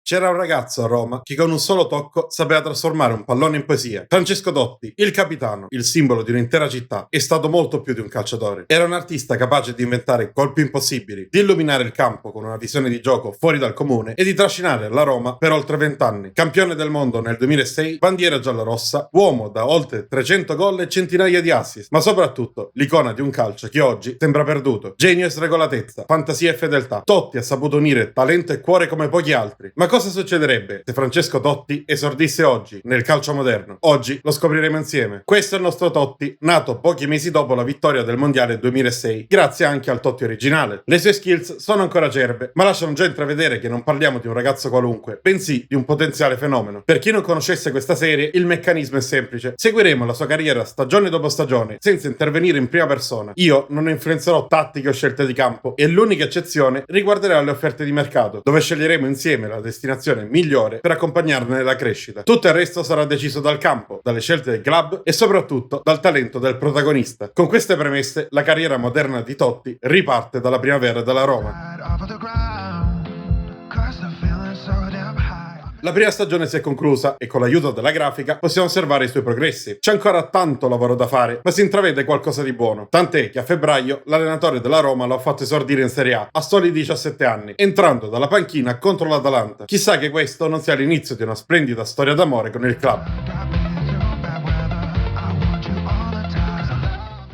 C'era un ragazzo a Roma che con un solo tocco sapeva trasformare un pallone in poesia. Francesco Totti, il capitano, il simbolo di un'intera città, è stato molto più di un calciatore. Era un artista capace di inventare colpi impossibili, di illuminare il campo con una visione di gioco fuori dal comune e di trascinare la Roma per oltre 20 anni. Campione del mondo nel 2006, bandiera giallorossa, uomo da oltre 300 gol e centinaia di assist, ma soprattutto l'icona di un calcio che oggi sembra perduto. Genio e sregolatezza, fantasia e fedeltà. Totti ha saputo unire talento e cuore come pochi altri. Ma cosa succederebbe se Francesco Totti esordisse oggi nel calcio moderno? Oggi lo scopriremo insieme. Questo è il nostro Totti, nato pochi mesi dopo la vittoria del Mondiale 2006, grazie anche al Totti originale. Le sue skills sono ancora acerbe, ma lasciano già intravedere che non parliamo di un ragazzo qualunque, bensì di un potenziale fenomeno. Per chi non conoscesse questa serie, il meccanismo è semplice. Seguiremo la sua carriera stagione dopo stagione, senza intervenire in prima persona. Io non influenzerò tattiche o scelte di campo, e l'unica eccezione riguarderà le offerte di mercato, dove sceglieremo insieme la destinazione migliore per accompagnarne la crescita. Tutto il resto sarà deciso dal campo, dalle scelte del club e soprattutto dal talento del protagonista. Con queste premesse, la carriera moderna di Totti riparte dalla primavera della Roma. La prima stagione si è conclusa e con l'aiuto della grafica possiamo osservare i suoi progressi. C'è ancora tanto lavoro da fare, ma si intravede qualcosa di buono. Tant'è che a febbraio l'allenatore della Roma lo ha fatto esordire in Serie A soli 17 anni, entrando dalla panchina contro l'Atalanta. Chissà che questo non sia l'inizio di una splendida storia d'amore con il club.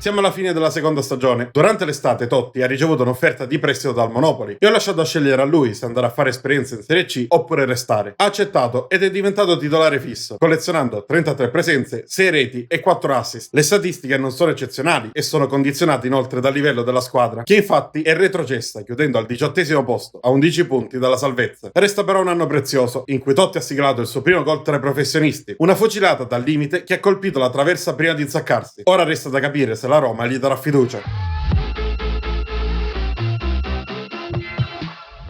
Siamo alla fine della seconda stagione. Durante l'estate Totti ha ricevuto un'offerta di prestito dal Monopoli e ho lasciato scegliere a lui se andare a fare esperienza in Serie C oppure restare. Ha accettato ed è diventato titolare fisso, collezionando 33 presenze, 6 reti e 4 assist. Le statistiche non sono eccezionali e sono condizionate inoltre dal livello della squadra, che infatti è retrocessa, chiudendo al 18° posto, a 11 punti dalla salvezza. Resta però un anno prezioso, in cui Totti ha siglato il suo primo gol tra i professionisti, una fucilata dal limite che ha colpito la traversa prima di insaccarsi. Ora resta da capire se la Roma gli darà fiducia.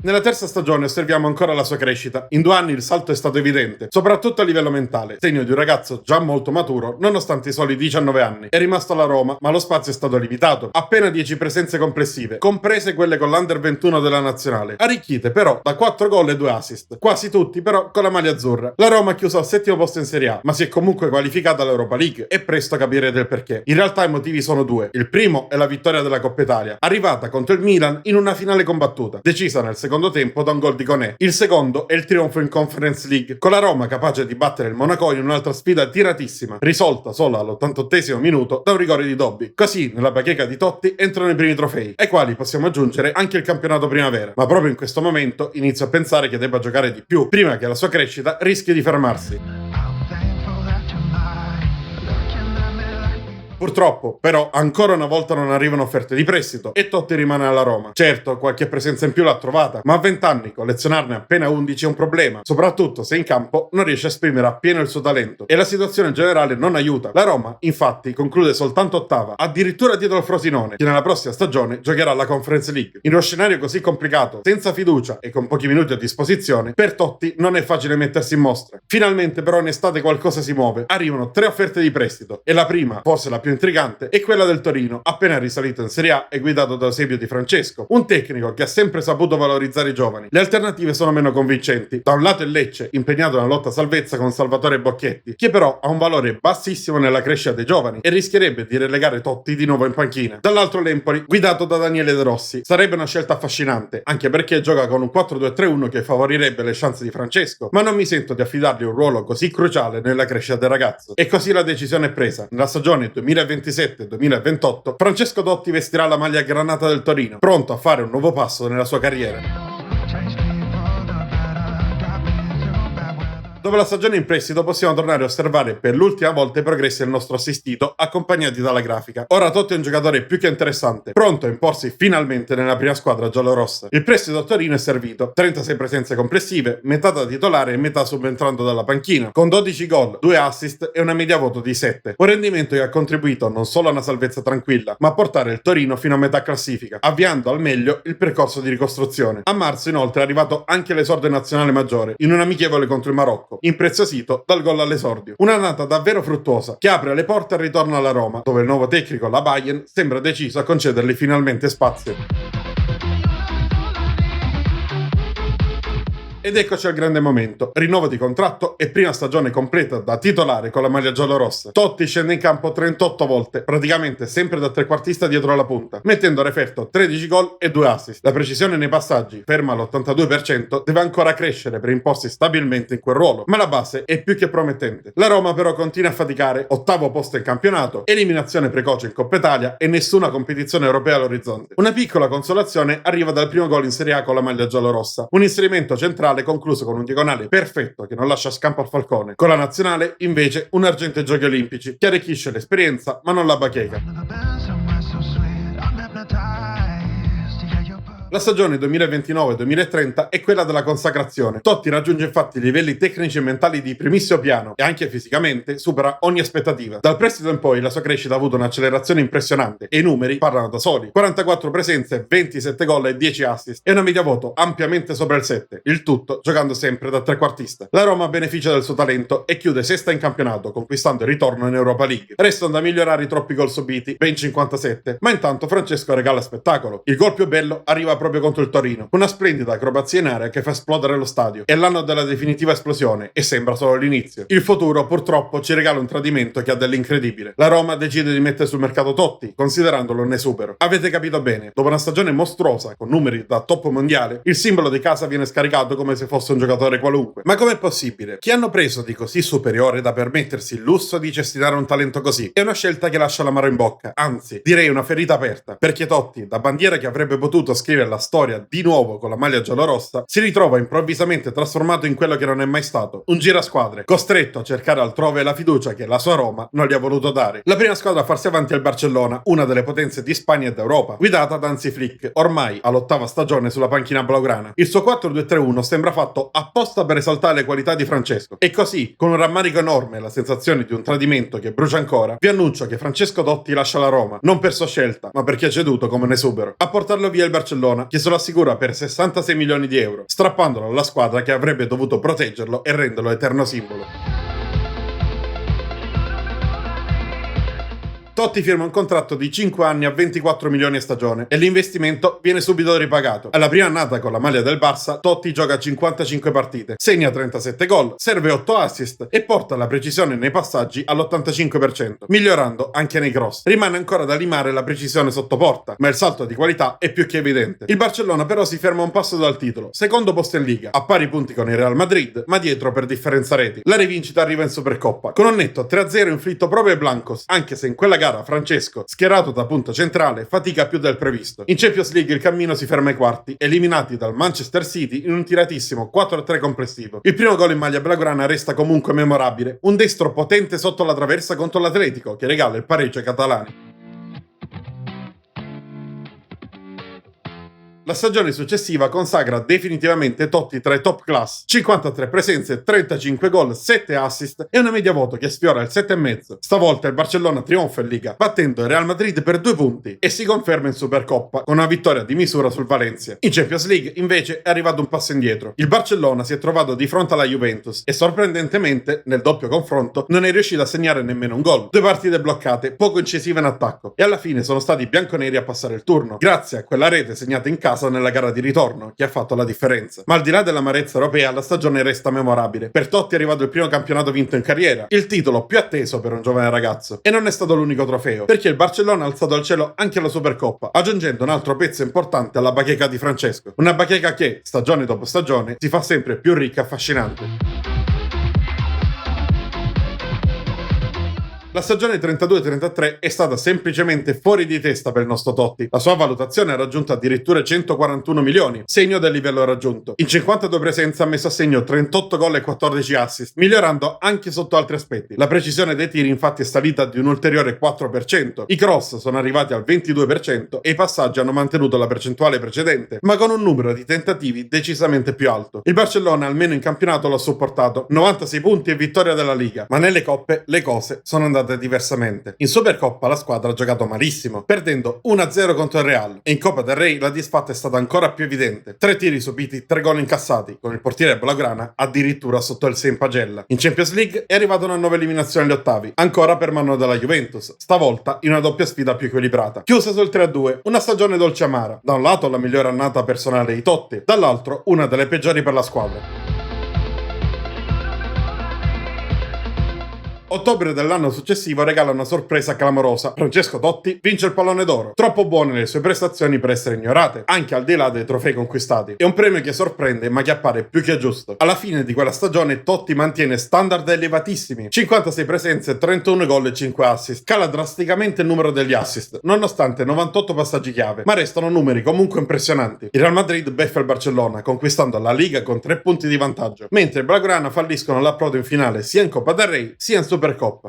Nella terza stagione osserviamo ancora la sua crescita. In 2 anni il salto è stato evidente, soprattutto a livello mentale, segno di un ragazzo già molto maturo nonostante i soli 19 anni. È rimasto alla Roma, ma lo spazio è stato limitato, appena 10 presenze complessive, comprese quelle con l'Under 21 della nazionale, arricchite però da 4 gol e 2 assist, quasi tutti però con la maglia azzurra. La Roma ha chiuso al 7° posto in Serie A, ma si è comunque qualificata all'Europa League e presto capirete il perché. In realtà i motivi sono 2. Il primo è la vittoria della Coppa Italia, arrivata contro il Milan in una finale combattuta, decisa nel secondo tempo da un gol di Koné. Il secondo è il trionfo in Conference League, con la Roma capace di battere il Monaco in un'altra sfida tiratissima, risolta solo all'88° minuto da un rigore di Dobby. Così nella bacheca di Totti entrano i primi trofei, ai quali possiamo aggiungere anche il campionato primavera, ma proprio in questo momento inizio a pensare che debba giocare di più, prima che la sua crescita rischi di fermarsi. Purtroppo, però, ancora una volta non arrivano offerte di prestito e Totti rimane alla Roma. Certo, qualche presenza in più l'ha trovata, ma a 20 anni collezionarne appena 11 è un problema, soprattutto se in campo non riesce a esprimere appieno il suo talento. E la situazione generale non aiuta. La Roma, infatti, conclude soltanto ottava, addirittura dietro al Frosinone, che nella prossima stagione giocherà la Conference League. In uno scenario così complicato, senza fiducia e con pochi minuti a disposizione, per Totti non è facile mettersi in mostra. Finalmente, però, in estate qualcosa si muove. Arrivano 3 offerte di prestito, e la prima, forse la più intrigante, è quella del Torino, appena risalito in Serie A e guidato da Eusebio Di Francesco, un tecnico che ha sempre saputo valorizzare i giovani. Le alternative sono meno convincenti. Da un lato il Lecce, impegnato nella lotta a salvezza con Salvatore Bocchetti, che però ha un valore bassissimo nella crescita dei giovani e rischierebbe di relegare Totti di nuovo in panchina. Dall'altro l'Empoli, guidato da Daniele De Rossi, sarebbe una scelta affascinante, anche perché gioca con un 4-2-3-1 che favorirebbe le chance di Francesco, ma non mi sento di affidargli un ruolo così cruciale nella crescita del ragazzo. E così la decisione è presa. Nella stagione 2027-2028 Francesco Totti vestirà la maglia granata del Torino, pronto a fare un nuovo passo nella sua carriera. Dopo la stagione in prestito possiamo tornare a osservare per l'ultima volta i progressi del nostro assistito, accompagnati dalla grafica. Ora Totti è un giocatore più che interessante, pronto a imporsi finalmente nella prima squadra giallorossa. Il prestito a Torino è servito, 36 presenze complessive, metà da titolare e metà subentrando dalla panchina, con 12 gol, 2 assist e una media voto di 7. Un rendimento che ha contribuito non solo a una salvezza tranquilla, ma a portare il Torino fino a metà classifica, avviando al meglio il percorso di ricostruzione. A marzo inoltre è arrivato anche l'esordio nazionale maggiore, in un amichevole contro il Marocco, impreziosito dal gol all'esordio. Un'annata davvero fruttuosa, che apre le porte al ritorno alla Roma, dove il nuovo tecnico, la Bayern, sembra deciso a concedergli finalmente spazio. Ed eccoci al grande momento, rinnovo di contratto e prima stagione completa da titolare con la maglia giallorossa. Totti scende in campo 38 volte, praticamente sempre da trequartista dietro la punta, mettendo a referto 13 gol e 2 assist. La precisione nei passaggi, ferma all'82%, deve ancora crescere per imporsi stabilmente in quel ruolo, ma la base è più che promettente. La Roma però continua a faticare, ottavo posto in campionato, eliminazione precoce in Coppa Italia e nessuna competizione europea all'orizzonte. Una piccola consolazione arriva dal primo gol in Serie A con la maglia giallorossa, un inserimento centrale concluso con un diagonale perfetto che non lascia scampo al Falcone. Con la nazionale, invece, un argento ai Giochi Olimpici, che arricchisce l'esperienza ma non la bacheca. La stagione 2029-2030 è quella della consacrazione. Totti raggiunge infatti i livelli tecnici e mentali di primissimo piano e anche fisicamente supera ogni aspettativa. Dal prestito in poi la sua crescita ha avuto un'accelerazione impressionante e i numeri parlano da soli. 44 presenze, 27 gol e 10 assist e una media voto ampiamente sopra il 7, il tutto giocando sempre da trequartista. La Roma beneficia del suo talento e chiude sesta in campionato, conquistando il ritorno in Europa League. Restano da migliorare i troppi gol subiti, ben 57, ma intanto Francesco regala spettacolo. Il gol più bello arriva proprio contro il Torino, una splendida acrobazia in area che fa esplodere lo stadio. È l'anno della definitiva esplosione e sembra solo l'inizio. Il futuro purtroppo ci regala un tradimento che ha dell'incredibile. La Roma decide di mettere sul mercato Totti, considerandolo un esubero. Avete capito bene, dopo una stagione mostruosa con numeri da top mondiale, il simbolo di casa viene scaricato come se fosse un giocatore qualunque. Ma com'è possibile? Chi hanno preso di così superiore da permettersi il lusso di cestinare un talento così? È una scelta che lascia l'amaro in bocca, anzi, direi una ferita aperta, perché Totti, da bandiera che avrebbe potuto scrivere la storia di nuovo con la maglia giallorossa, si ritrova improvvisamente trasformato in quello che non è mai stato, un girasquadre, costretto a cercare altrove la fiducia che la sua Roma non gli ha voluto dare. La prima squadra a farsi avanti è il Barcellona, una delle potenze di Spagna ed Europa, guidata da Hansi Flick, ormai all'8ª stagione sulla panchina blaugrana. Il suo 4-2-3-1 sembra fatto apposta per esaltare le qualità di Francesco. E così, con un rammarico enorme e la sensazione di un tradimento che brucia ancora, vi annuncio che Francesco Totti lascia la Roma, non per sua scelta, ma perché è ceduto come un esubero. A portarlo via il Barcellona, che se lo assicura per 66 milioni di euro, strappandolo alla squadra che avrebbe dovuto proteggerlo e renderlo eterno simbolo. Totti firma un contratto di 5 anni a 24 milioni a stagione e l'investimento viene subito ripagato. Alla prima annata con la maglia del Barça, Totti gioca 55 partite, segna 37 gol, serve 8 assist e porta la precisione nei passaggi all'85%, migliorando anche nei cross. Rimane ancora da limare la precisione sotto porta, ma il salto di qualità è più che evidente. Il Barcellona però si ferma a un passo dal titolo, secondo posto in Liga, a pari punti con il Real Madrid, ma dietro per differenza reti. La rivincita arriva in Supercoppa, con un netto 3-0 inflitto proprio ai Blancos, anche se in quella gara Francesco, schierato da punta centrale, fatica più del previsto. In Champions League il cammino si ferma ai quarti, eliminati dal Manchester City in un tiratissimo 4-3 complessivo. Il primo gol in maglia blaugrana resta comunque memorabile, un destro potente sotto la traversa contro l'Atletico che regala il pareggio ai catalani. La stagione successiva consacra definitivamente Totti tra i top class, 53 presenze, 35 gol, 7 assist e una media voto che sfiora il 7,5. Stavolta il Barcellona trionfa in Liga, battendo il Real Madrid per 2 punti e si conferma in Supercoppa con una vittoria di misura sul Valencia. In Champions League invece è arrivato un passo indietro. Il Barcellona si è trovato di fronte alla Juventus e sorprendentemente nel doppio confronto non è riuscito a segnare nemmeno un gol. 2 partite bloccate, poco incisive in attacco e alla fine sono stati i bianconeri a passare il turno, grazie a quella rete segnata in casa nella gara di ritorno che ha fatto la differenza. Ma al di là dell'amarezza europea, la stagione resta memorabile. Per Totti è arrivato il primo campionato vinto in carriera, il titolo più atteso per un giovane ragazzo. E non è stato l'unico trofeo, perché il Barcellona ha alzato al cielo anche la Supercoppa, aggiungendo un altro pezzo importante alla bacheca di Francesco. Una bacheca che, stagione dopo stagione, si fa sempre più ricca e affascinante. La stagione 32-33 è stata semplicemente fuori di testa per il nostro Totti. La sua valutazione ha raggiunto addirittura 141 milioni, segno del livello raggiunto. In 52 presenze ha messo a segno 38 gol e 14 assist, migliorando anche sotto altri aspetti. La precisione dei tiri infatti è salita di un ulteriore 4%, i cross sono arrivati al 22% e i passaggi hanno mantenuto la percentuale precedente, ma con un numero di tentativi decisamente più alto. Il Barcellona almeno in campionato l'ha supportato, 96 punti e vittoria della Liga, ma nelle coppe le cose sono andate andate diversamente. In Supercoppa la squadra ha giocato malissimo, perdendo 1-0 contro il Real, e in Coppa del Rey la disfatta è stata ancora più evidente. 3 tiri subiti, 3 gol incassati, con il portiere blaugrana addirittura sotto il 6 in pagella. In Champions League è arrivata una nuova eliminazione agli ottavi, ancora per mano della Juventus, stavolta in una doppia sfida più equilibrata. Chiusa sul 3-2, una stagione dolce amara. Da un lato la migliore annata personale di Totti, dall'altro una delle peggiori per la squadra. Ottobre dell'anno successivo regala una sorpresa clamorosa. Francesco Totti vince il pallone d'oro. Troppo buone le sue prestazioni per essere ignorate, anche al di là dei trofei conquistati. È un premio che sorprende ma che appare più che giusto. Alla fine di quella stagione Totti mantiene standard elevatissimi. 56 presenze, 31 gol e 5 assist. Cala drasticamente il numero degli assist, nonostante 98 passaggi chiave, ma restano numeri comunque impressionanti. Il Real Madrid beffa il Barcellona, conquistando la Liga con 3 punti di vantaggio, mentre i blaugrana falliscono l'approdo in finale sia in Coppa del Rey sia in Supercoppa.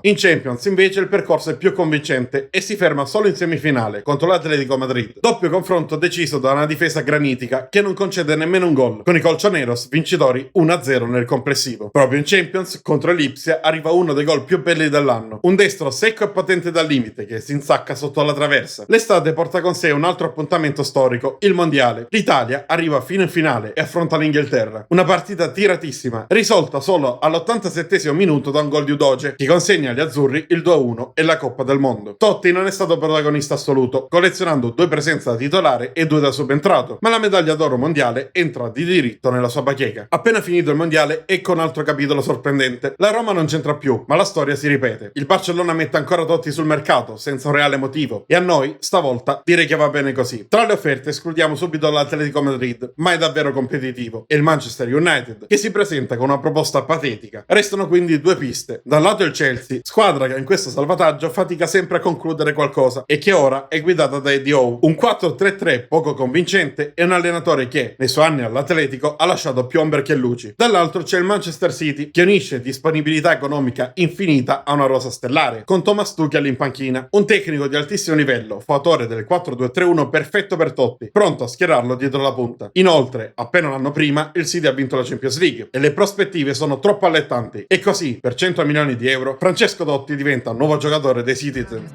In Champions invece il percorso è più convincente e si ferma solo in semifinale contro l'Atletico Madrid. Doppio confronto deciso da una difesa granitica che non concede nemmeno un gol, con i colchoneros vincitori 1-0 nel complessivo. Proprio in Champions contro l'Ipsia arriva uno dei gol più belli dell'anno, un destro secco e potente dal limite che si insacca sotto la traversa. L'estate porta con sé un altro appuntamento storico, il mondiale. L'Italia arriva fino in finale e affronta l'Inghilterra. Una partita tiratissima, risolta solo all'87esimo minuto da un gol di Udoge, che consegna agli azzurri il 2-1 e la Coppa del Mondo. Totti non è stato protagonista assoluto, collezionando 2 presenze da titolare e 2 da subentrato, ma la medaglia d'oro mondiale entra di diritto nella sua bacheca. Appena finito il mondiale, ecco un altro capitolo sorprendente. La Roma non c'entra più, ma la storia si ripete. Il Barcellona mette ancora Totti sul mercato, senza un reale motivo, e a noi, stavolta, direi che va bene così. Tra le offerte escludiamo subito l'Atletico Madrid, mai davvero competitivo, e il Manchester United, che si presenta con una proposta patetica. Restano quindi 2 piste. Da un lato il Chelsea, squadra che in questo salvataggio fatica sempre a concludere qualcosa e che ora è guidata da Eddie Howe, un 4-3-3 poco convincente e un allenatore che, nei suoi anni all'Atletico, ha lasciato più ombre che luci. Dall'altro c'è il Manchester City, che unisce disponibilità economica infinita a una rosa stellare, con Thomas Tuchel in panchina, un tecnico di altissimo livello, fautore del 4-2-3-1 perfetto per Totti, pronto a schierarlo dietro la punta. Inoltre, appena un anno prima, il City ha vinto la Champions League e le prospettive sono troppo allettanti, e così, per 100 milioni di euro, Francesco Totti diventa un nuovo giocatore dei Citizens.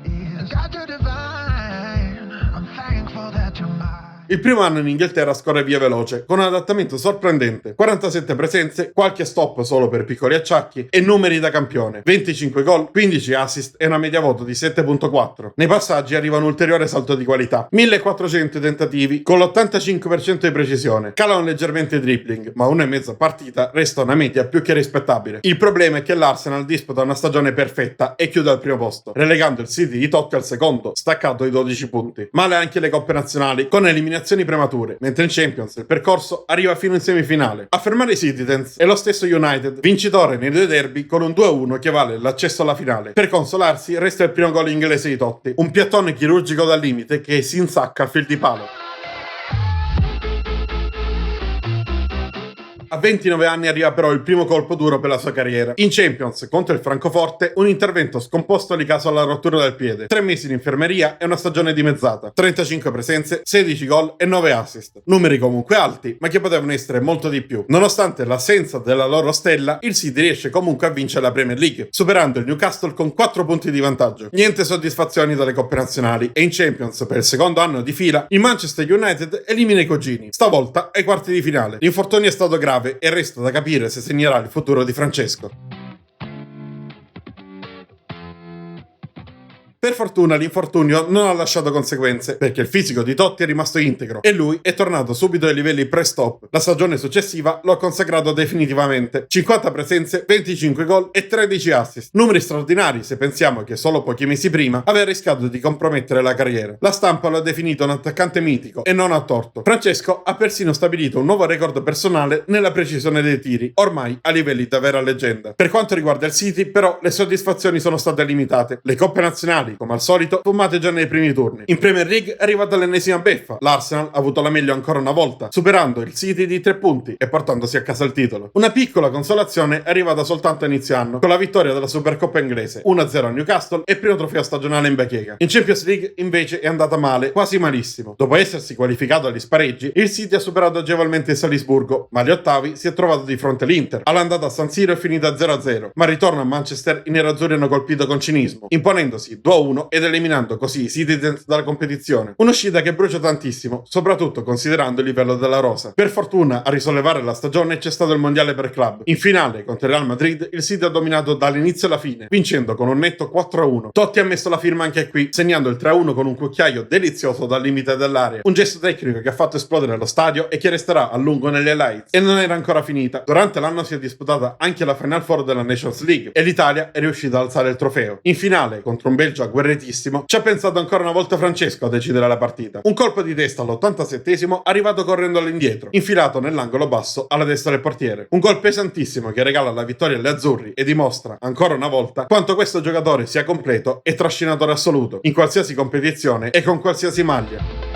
Il primo anno in Inghilterra scorre via veloce, con un adattamento sorprendente. 47 presenze, qualche stop solo per piccoli acciacchi e numeri da campione. 25 gol, 15 assist e una media voto di 7.4. Nei passaggi arriva un ulteriore salto di qualità. 1400 tentativi, con l'85% di precisione. Calano leggermente i dribbling, ma 1,5 partita resta una media più che rispettabile. Il problema è che l'Arsenal disputa una stagione perfetta e chiude al primo posto, relegando il City di Totti al secondo, staccato di 12 punti. Male anche le coppe nazionali, con eliminazioni premature, mentre in Champions il percorso arriva fino in semifinale. A fermare i Citizens è lo stesso United, vincitore nei 2 derby con un 2-1 che vale l'accesso alla finale. Per consolarsi resta il primo gol inglese di Totti, un piattone chirurgico dal limite che si insacca a fil di palo. A 29 anni arriva però il primo colpo duro per la sua carriera. In Champions contro il Francoforte, un intervento scomposto di caso alla rottura del piede, 3 mesi in infermeria e una stagione dimezzata, 35 presenze, 16 gol e 9 assist. Numeri comunque alti, ma che potevano essere molto di più. Nonostante l'assenza della loro stella, il City riesce comunque a vincere la Premier League, superando il Newcastle con 4 punti di vantaggio. Niente soddisfazioni dalle coppe nazionali, e in Champions per il secondo anno di fila il Manchester United elimina i cugini, stavolta ai quarti di finale. L'infortunio è stato grave e resta da capire se segnerà il futuro di Francesco. Per fortuna l'infortunio non ha lasciato conseguenze, perché il fisico di Totti è rimasto integro e lui è tornato subito ai livelli pre-stop. La stagione successiva lo ha consacrato definitivamente. 50 presenze, 25 gol e 13 assist. Numeri straordinari se pensiamo che solo pochi mesi prima aveva rischiato di compromettere la carriera. La stampa lo ha definito un attaccante mitico e non a torto. Francesco ha persino stabilito un nuovo record personale nella precisione dei tiri, ormai a livelli da vera leggenda. Per quanto riguarda il City, però, le soddisfazioni sono state limitate. Le coppe nazionali, come al solito, sfumate già nei primi turni. In Premier League è arrivata l'ennesima beffa. L'Arsenal ha avuto la meglio ancora una volta, superando il City di 3 punti e portandosi a casa il titolo. Una piccola consolazione è arrivata soltanto a inizio anno, con la vittoria della Supercoppa inglese, 1-0 a Newcastle e primo trofeo stagionale in bacheca. In Champions League invece è andata male, quasi malissimo. Dopo essersi qualificato agli spareggi, il City ha superato agevolmente il Salisburgo, ma agli ottavi si è trovato di fronte all'Inter. All'andata a San Siro è finita 0-0, ma al ritorno a Manchester i nerazzurri hanno colpito con cinismo, imponendosi 2-1 ed eliminando così i Citizens dalla competizione. Un'uscita che brucia tantissimo, soprattutto considerando il livello della rosa. Per fortuna, a risollevare la stagione c'è stato il mondiale per club. In finale contro il Real Madrid il City ha dominato dall'inizio alla fine, vincendo con un netto 4-1. Totti ha messo la firma anche qui, segnando il 3-1 con un cucchiaio delizioso dal limite dell'area. Un gesto tecnico che ha fatto esplodere lo stadio e che resterà a lungo nelle highlights. E non era ancora finita. Durante l'anno si è disputata anche la Final Four della Nations League e l'Italia è riuscita ad alzare il trofeo. In finale, contro un Belgio agguerritissimo, ci ha pensato ancora una volta Francesco a decidere la partita. Un colpo di testa all'87esimo arrivato correndo all'indietro, infilato nell'angolo basso alla destra del portiere. Un gol pesantissimo che regala la vittoria agli azzurri e dimostra, ancora una volta, quanto questo giocatore sia completo e trascinatore assoluto, in qualsiasi competizione e con qualsiasi maglia.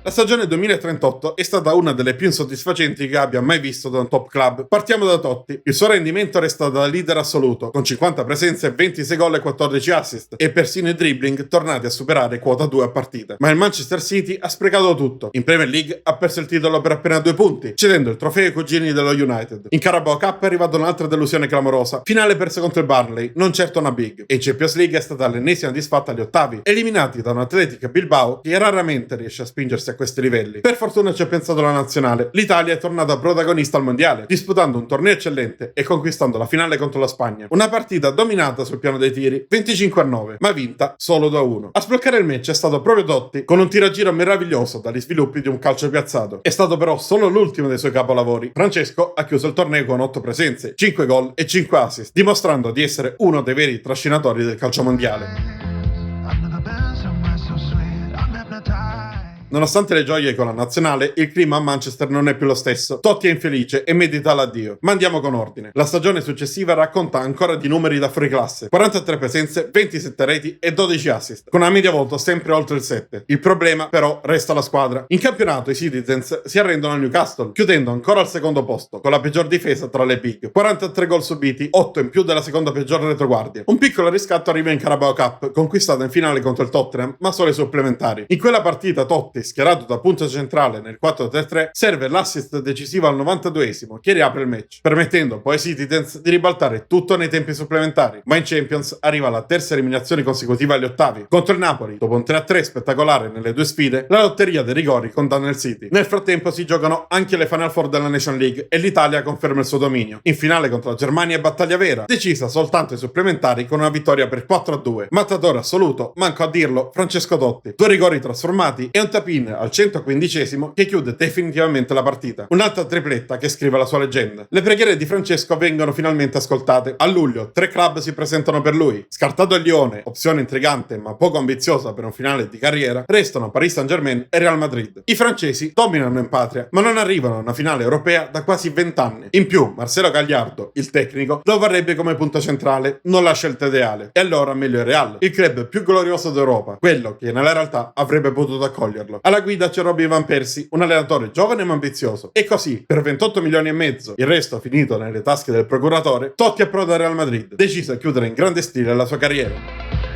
La stagione 2038 è stata una delle più insoddisfacenti che abbia mai visto da un top club. Partiamo da Totti. Il suo rendimento resta da leader assoluto, con 50 presenze, 26 gol e 14 assist, e persino i dribbling tornati a superare quota 2 a partita. Ma il Manchester City ha sprecato tutto. In Premier League ha perso il titolo per appena 2 punti, cedendo il trofeo ai cugini dello United. In Carabao Cup è arrivata un'altra delusione clamorosa. Finale persa contro il Burnley, non certo una big. E in Champions League è stata l'ennesima disfatta agli ottavi, eliminati da un Athletic Bilbao che raramente riesce a spingersi a questi livelli. Per fortuna ci ha pensato la nazionale. L'Italia è tornata protagonista al mondiale, disputando un torneo eccellente e conquistando la finale contro la Spagna. Una partita dominata sul piano dei tiri, 25-9, ma vinta solo 2-1. A sbloccare il match è stato proprio Totti, con un tiragiro meraviglioso dagli sviluppi di un calcio piazzato. È stato però solo l'ultimo dei suoi capolavori. Francesco ha chiuso il torneo con 8 presenze, 5 gol e 5 assist, dimostrando di essere uno dei veri trascinatori del calcio mondiale. Nonostante le gioie con la nazionale, il clima a Manchester non è più lo stesso. Totti è infelice e medita l'addio. Ma andiamo con ordine. La stagione successiva racconta ancora di numeri da fuoriclasse: 43 presenze, 27 reti e 12 assist, con una media voto sempre oltre il 7. Il problema però resta la squadra. In campionato i Citizens si arrendono al Newcastle, chiudendo ancora al secondo posto, con la peggior difesa tra le big. 43 gol subiti, 8 in più della seconda peggior retroguardia. Un piccolo riscatto arriva in Carabao Cup, conquistato in finale contro il Tottenham, ma solo ai supplementari. In quella partita Totti, schierato da punta centrale nel 4-3-3, serve l'assist decisivo al 92esimo che riapre il match, permettendo poi ai Citizens di ribaltare tutto nei tempi supplementari. Ma in Champions arriva la terza eliminazione consecutiva agli ottavi. Contro il Napoli, dopo un 3-3 spettacolare nelle 2 sfide, la lotteria dei rigori condanna il City. Nel frattempo si giocano anche le Final Four della Nation League e l'Italia conferma il suo dominio. In finale contro la Germania è battaglia vera, decisa soltanto ai supplementari con una vittoria per 4-2. Mattatore assoluto, manco a dirlo, Francesco Totti. 2 rigori trasformati e un tap-in al 115esimo che chiude definitivamente la partita. Un'altra tripletta che scrive la sua leggenda. Le preghiere di Francesco vengono finalmente ascoltate. A luglio 3 club si presentano per lui. Scartato il Lione, opzione intrigante ma poco ambiziosa per un finale di carriera, restano Paris Saint-Germain e Real Madrid. I francesi dominano in patria, ma non arrivano a una finale europea da quasi 20 anni. In più, Marcelo Gagliardo, il tecnico, lo vorrebbe come punta centrale, non la scelta ideale. E allora meglio il Real, il club più glorioso d'Europa, quello che nella realtà avrebbe potuto accoglierlo. Alla guida c'è Robin Van Persie, un allenatore giovane ma ambizioso. E così, per 28 milioni e mezzo, il resto finito nelle tasche del procuratore, Totti approda al Real Madrid, deciso a chiudere in grande stile la sua carriera.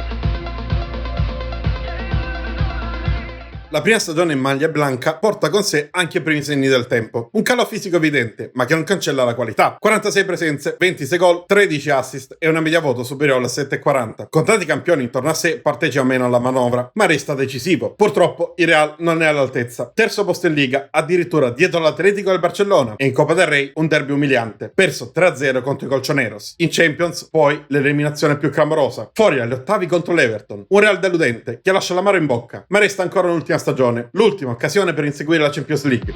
La prima stagione in maglia bianca porta con sé anche i primi segni del tempo. Un calo fisico evidente, ma che non cancella la qualità. 46 presenze, 26 gol, 13 assist e una media voto superiore al 7,40. Con tanti campioni intorno a sé partecipa meno alla manovra, ma resta decisivo. Purtroppo il Real non è all'altezza. Terzo posto in Liga, addirittura dietro l'Atletico e il Barcellona. E in Coppa del Rey un derby umiliante, perso 3-0 contro i Colchoneros. In Champions poi l'eliminazione più clamorosa, fuori agli ottavi contro l'Everton. Un Real deludente che lascia l'amaro in bocca, ma resta ancora un'ultima stagione, l'ultima occasione per inseguire la Champions League.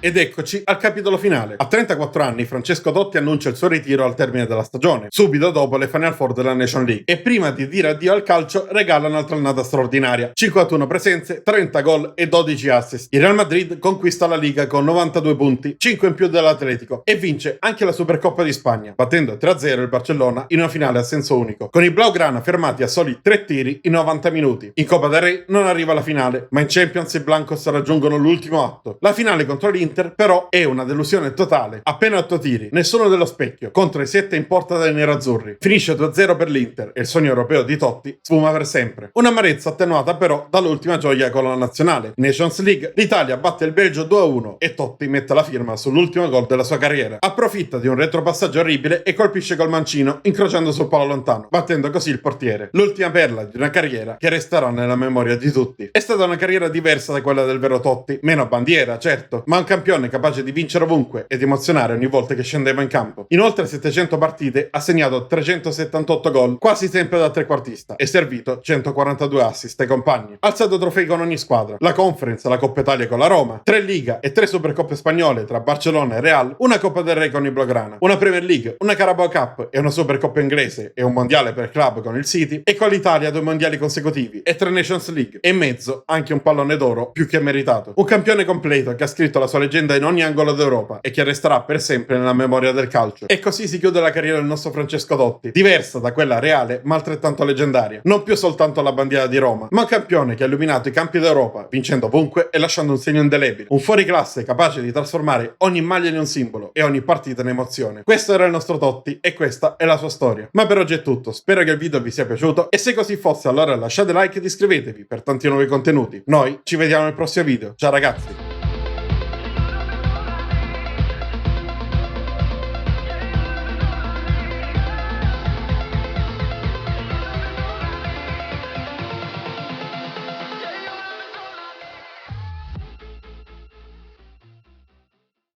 Ed eccoci al capitolo finale. A 34 anni Francesco Totti annuncia il suo ritiro al termine della stagione, subito dopo le Final Four della Nation League, e prima di dire addio al calcio regala un'altra annata straordinaria: 51 presenze, 30 gol e 12 assist. Il Real Madrid conquista la Liga con 92 punti, 5 in più dell'Atletico, e vince anche la Supercoppa di Spagna, battendo 3-0 il Barcellona in una finale a senso unico, con i Blaugrana fermati a soli 3 tiri in 90 minuti. In Coppa del Re non arriva alla finale, ma in Champions i Blancos raggiungono l'ultimo atto. La finale contro l'Inter però è una delusione totale. Appena 8 tiri, nessuno dello specchio, contro i 7 in porta dei nerazzurri. Finisce 2-0 per l'Inter e il sogno europeo di Totti sfuma per sempre. Un'amarezza attenuata però dall'ultima gioia con la nazionale. Nations League, l'Italia batte il Belgio 2-1 e Totti mette la firma sull'ultimo gol della sua carriera. Approfitta di un retropassaggio orribile e colpisce col mancino, incrociando sul palo lontano, battendo così il portiere. L'ultima perla di una carriera che resterà nella memoria di tutti. È stata una carriera diversa da quella del vero Totti, meno bandiera, certo, ma un campione capace di vincere ovunque ed emozionare ogni volta che scendeva in campo. In oltre 700 partite ha segnato 378 gol, quasi sempre da trequartista, e servito 142 assist ai compagni. Ha alzato trofei con ogni squadra: la Conference, la Coppa Italia con la Roma, 3 Liga e 3 Supercoppe spagnole tra Barcellona e Real, una Coppa del Re con i Blaugrana, una Premier League, una Carabao Cup e una Supercoppa inglese e un mondiale per club con il City, e con l'Italia 2 mondiali consecutivi e 3 Nations League, e in mezzo anche un pallone d'oro più che meritato. Un campione completo che ha scritto la sua leggenda in ogni angolo d'Europa e che resterà per sempre nella memoria del calcio. E così si chiude la carriera del nostro Francesco Totti, diversa da quella reale ma altrettanto leggendaria. Non più soltanto la bandiera di Roma, ma un campione che ha illuminato i campi d'Europa, vincendo ovunque e lasciando un segno indelebile. Un fuoriclasse capace di trasformare ogni maglia in un simbolo e ogni partita in emozione. Questo era il nostro Totti e questa è la sua storia. Ma per oggi è tutto, spero che il video vi sia piaciuto e se così fosse allora lasciate like ed iscrivetevi per tanti nuovi contenuti. Noi ci vediamo nel prossimo video. Ciao ragazzi!